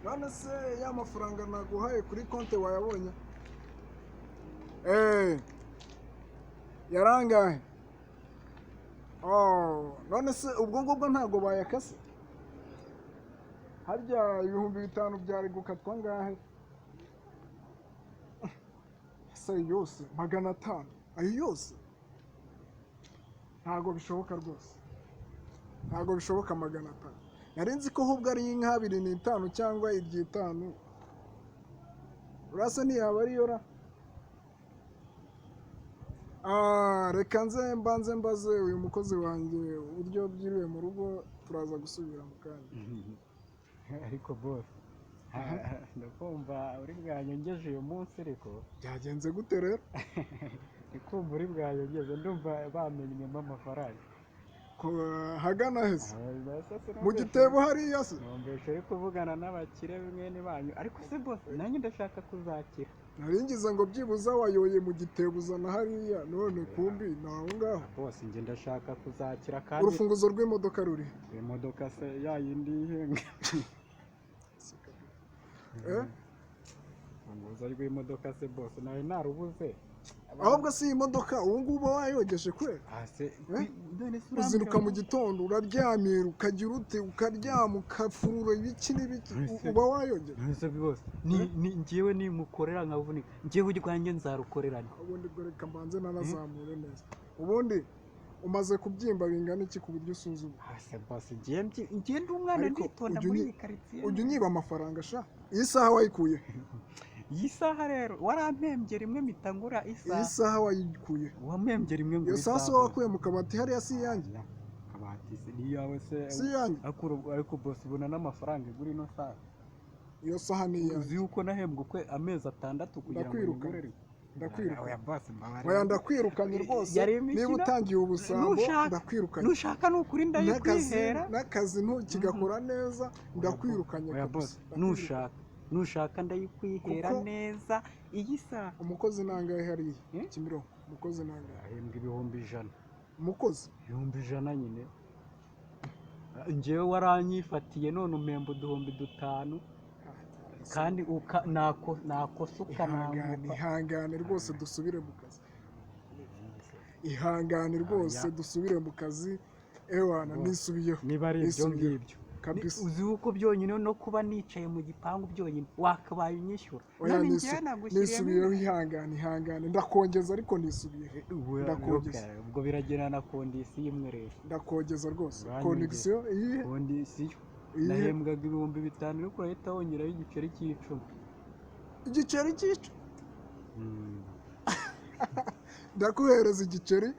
none se ya mafaranga naguhaye kuri konti wayabonye? Yarangahe? None se ubwo ngubwo ntago bayakase? Harya 5,000 byari gukatwa ngahe? Se yose 500, ayo yose? Ntago bishoboka rwose. Ntago bishoboka 500. Nari nzi ko ahubwo ari inka 25 cyangwa 5. Urasa ntiyaba ari yora? Reka nze mbaze uyu mukozi wanjye uburyo byiriwe mu rugo, turaza gusubira mu kanya. Ariko boss, ndakumva uri bwanyongeje uyu munsi ariko byagenze gute rero? ndikumva uri bwanyongeje, ndumva bamenyemo amafaranga. Hagana hese mu gitebo hariya se? Numvise uri kuvugana n'abakire mwene banyu, ariko se boss nanjye ndashaka kuzakira. Naringize ngo byibuza wayoye mu gitebo uzana hariya, none kumbi naho ngaho. Boss njye ndashaka kuzakira kandi urufunguzo rw'imodoka ruri? Imodoka se yayindi ihenga. Urufunguzo rw'imodoka se boss nawe narubuze. Ahubwo si imodoka ubu ngubu wayogeje kwera? Uziruka mu gitondo uraryamira ukagira ute, ukaryama ukafurura ibiki n'ibiki, uba wayogeje? Nese bose ni ngiyewe nimukorera nkavunika, ngiye urwanjye nzarukorerana. Ubundi goreka mbanze nanazamure neza. Ubundi umaze kubyimba bingana iki ku buryo usuzuma? Ase boss ngiye ndi umwana nditonda muri iyi quartier. Ujye unyiba amafaranga sha? Iyi saha wayikuye? Iyi saha rero warampembye rimwe mitangura isaha. Iyi saha wayikuye? Wampembye rimwe ngo iyo saha so wakuye mu kabati hariya si yanjye? Kabati se ni yawe se? Si yanjye. Ariko boss ubona n'amafaranga igura ino saha. Iyo saha ni yanjye. Uzi uko nahembwe kwe amezi 6 kugira ngo ngurere. Ndakwiruka. Oya boss mbabare. Oya ndakwirukanye rwose. Niba utangiye ubusambo ndakwirukanye. Nushaka nukuri ndayikwihera. N'akazi ntukigakora neza ndakwirukanye. Oya boss nushaka ndayikwihera neza iyi saha. Umukozi nangahe hariya Kimironko? Umukozi nangahe? Ahembwa 100,000. Umukozi 100,000 nyine. Njewe waranyifatiye none umembo 5,000 kandi nakosuka ihangane rwose dusubire mu kazi. Ihangane rwose dusubire mu kazi. Ewana nisubiyeho. Niba ari ibyo ngibyo kabisa. Uzi uko byonyine no kuba nicaye mu gipangu byonyine wakabaye unyishyura. Nisubiyeho. Ihangane ndakongeza ariko nisubiyeho. Ndakongeza. Ubwo biragena na kondisiyo imwe rero. Ndakongeza rwose. Kondisiyo iyi? Kondisiyo nahembwaga 5,000 ariko urahita wongeraho igiceri cy'10. Igiceri cy'10? Ndakuhereza igiceri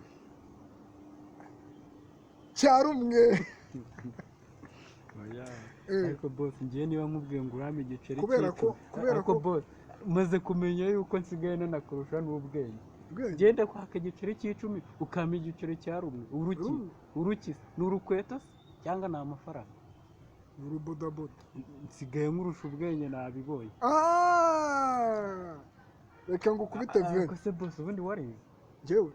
cya rumwe. Ariko boss ngiye niba nkubwiye ngo urame igiceri kubera ko boss maze kumenya yuko nsigaye nanakurusha n'ubwenge. Genda kwaka igiceri cy'10 ukama igiceri cya rumwe. Uruki n'urukweto cyangwa na amafaranga? Urubodaboda. Nsigaye nkurusha ubwenge nabibonye. Reka ngo ukubite vene. Ko se boss ubundi warize? Jewe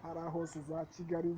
hari hose za Kigali